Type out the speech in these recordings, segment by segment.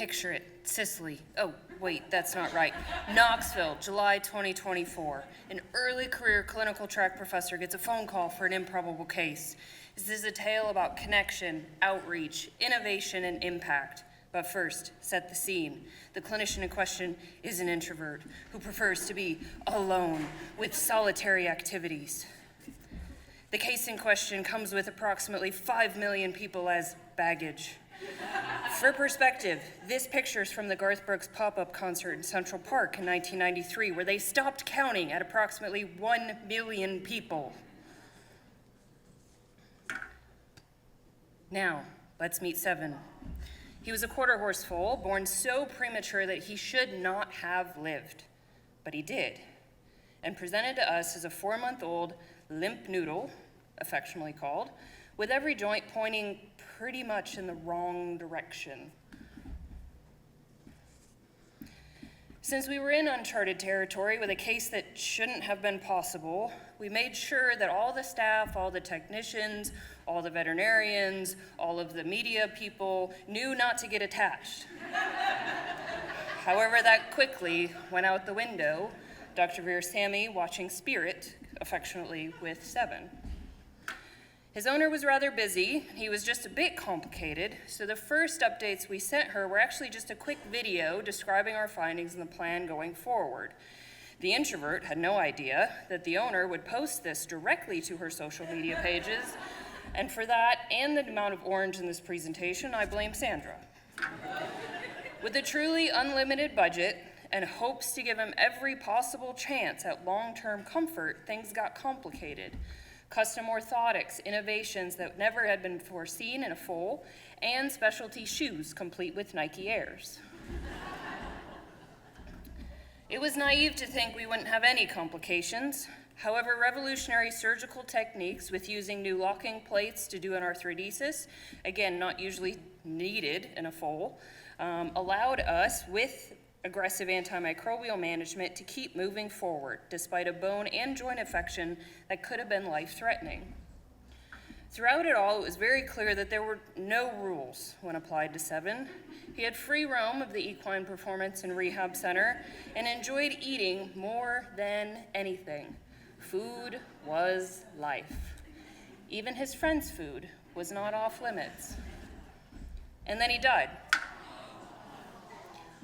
Picture it, Sicily. Oh, wait, that's not right. Knoxville, July 2024. An early career clinical track professor gets a phone call for an improbable case. This is a tale about connection, outreach, innovation, and impact. But first, set the scene. The clinician in question is an introvert who prefers to be alone with solitary activities. The case in question comes with approximately 5 million people as baggage. For perspective, this picture is from the Garth Brooks pop-up concert in Central Park in 1993, where they stopped counting at approximately 1 million people. Now, let's meet Seven. He was a quarter horse foal, born so premature that he should not have lived, but he did, and presented to us as a 4-month-old limp noodle, affectionately called, with every joint pointing pretty much in the wrong direction. Since we were in uncharted territory with a case that shouldn't have been possible, we made sure that all the staff, all the technicians, all the veterinarians, all of the media people knew not to get attached. However, that quickly went out the window, Dr. Ursini watching Spirit, affectionately with Seven. His owner was rather busy. He was just a bit complicated, so the first updates we sent her were actually just a quick video describing our findings and the plan going forward. The introvert had no idea that the owner would post this directly to her social media pages, and for that and the amount of orange in this presentation, I blame Sandra. With a truly unlimited budget and hopes to give him every possible chance at long-term comfort, things got complicated. Custom orthotics, innovations that never had been foreseen in a foal, and specialty shoes complete with Nike Airs. It was naive to think we wouldn't have any complications. However, revolutionary surgical techniques with using new locking plates to do an arthrodesis, again, not usually needed in a foal, allowed us, with aggressive antimicrobial management, to keep moving forward, despite a bone and joint infection that could have been life-threatening. Throughout it all, it was very clear that there were no rules when applied to Seven. He had free roam of the Equine Performance and Rehab Center and enjoyed eating more than anything. Food was life. Even his friends' food was not off limits. And then he died.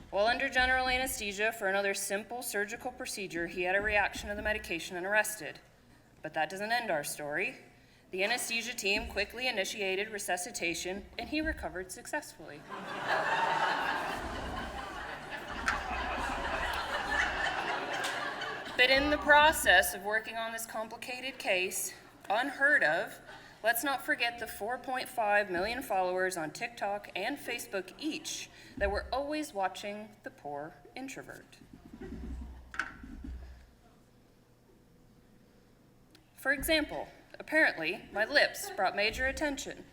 While under general anesthesia for another simple surgical procedure, he had a reaction to the medication and arrested. But that doesn't end our story. The anesthesia team quickly initiated resuscitation, and he recovered successfully. But in the process of working on this complicated case, unheard of, let's not forget the 4.5 million followers on TikTok and Facebook each that were always watching the poor introvert. For example, apparently my lips brought major attention,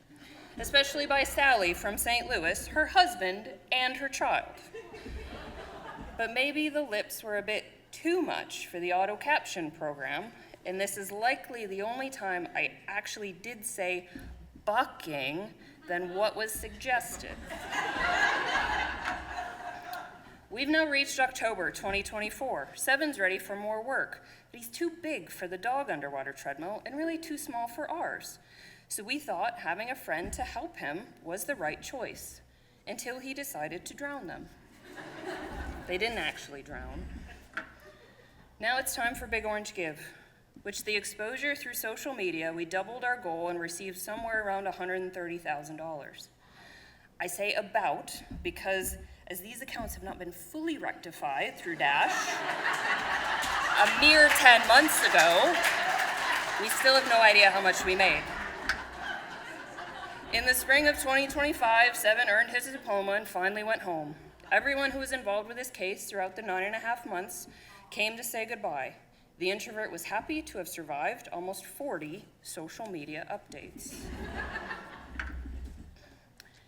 especially by Sally from St. Louis, her husband, and her child. But maybe the lips were a bit too much for the auto caption program, and this is likely the only time I actually did say bucking than what was suggested. We've now reached October 2024. Seven's ready for more work, but he's too big for the dog underwater treadmill and really too small for ours. So we thought having a friend to help him was the right choice, until he decided to drown them. They didn't actually drown. Now it's time for Big Orange Give, which the exposure through social media, we doubled our goal and received somewhere around $130,000. I say about because as these accounts have not been fully rectified through Dash a mere 10 months ago, we still have no idea how much we made. In the spring of 2025, Seven earned his diploma and finally went home. Everyone who was involved with this case throughout the 9.5 months came to say goodbye. The introvert was happy to have survived almost 40 social media updates.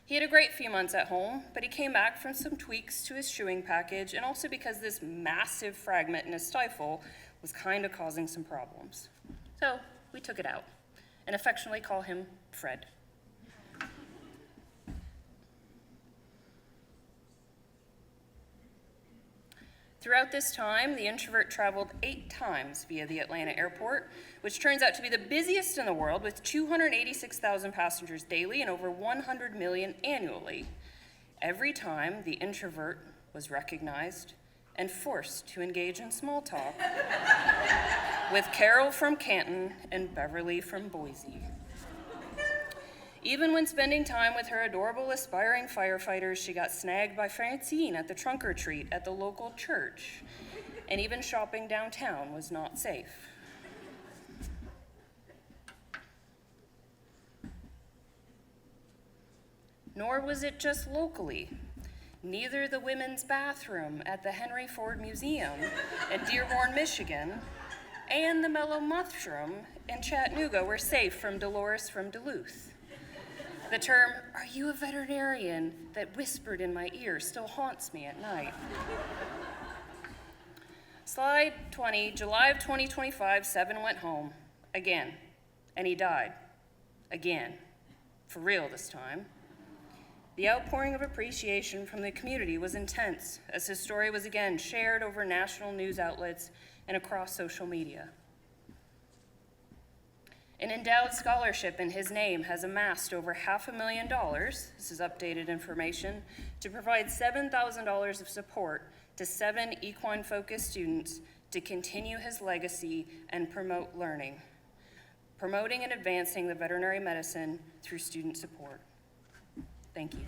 He had a great few months at home, but he came back from some tweaks to his shoeing package, and also because this massive fragment in his stifle was kind of causing some problems. So we took it out and affectionately call him Fred. Throughout this time, the introvert traveled 8 times via the Atlanta airport, which turns out to be the busiest in the world with 286,000 passengers daily and over 100 million annually. Every time, the introvert was recognized and forced to engage in small talk with Carol from Canton and Beverly from Boise. Even when spending time with her adorable aspiring firefighters, she got snagged by Francine at the trunk or treat at the local church. And even shopping downtown was not safe. Nor was it just locally. Neither the women's bathroom at the Henry Ford Museum in Dearborn, Michigan, and the Mellow Mushroom in Chattanooga were safe from Dolores from Duluth. The term, "Are you a veterinarian?" that whispered in my ear still haunts me at night. Slide 20, July of 2025, Seven went home, again, and he died, again, for real this time. The outpouring of appreciation from the community was intense as his story was again shared over national news outlets and across social media. An endowed scholarship in his name has amassed over $500,000, this is updated information, to provide $7,000 of support to 7 equine-focused students to continue his legacy and promote learning, promoting and advancing the veterinary medicine through student support. Thank you.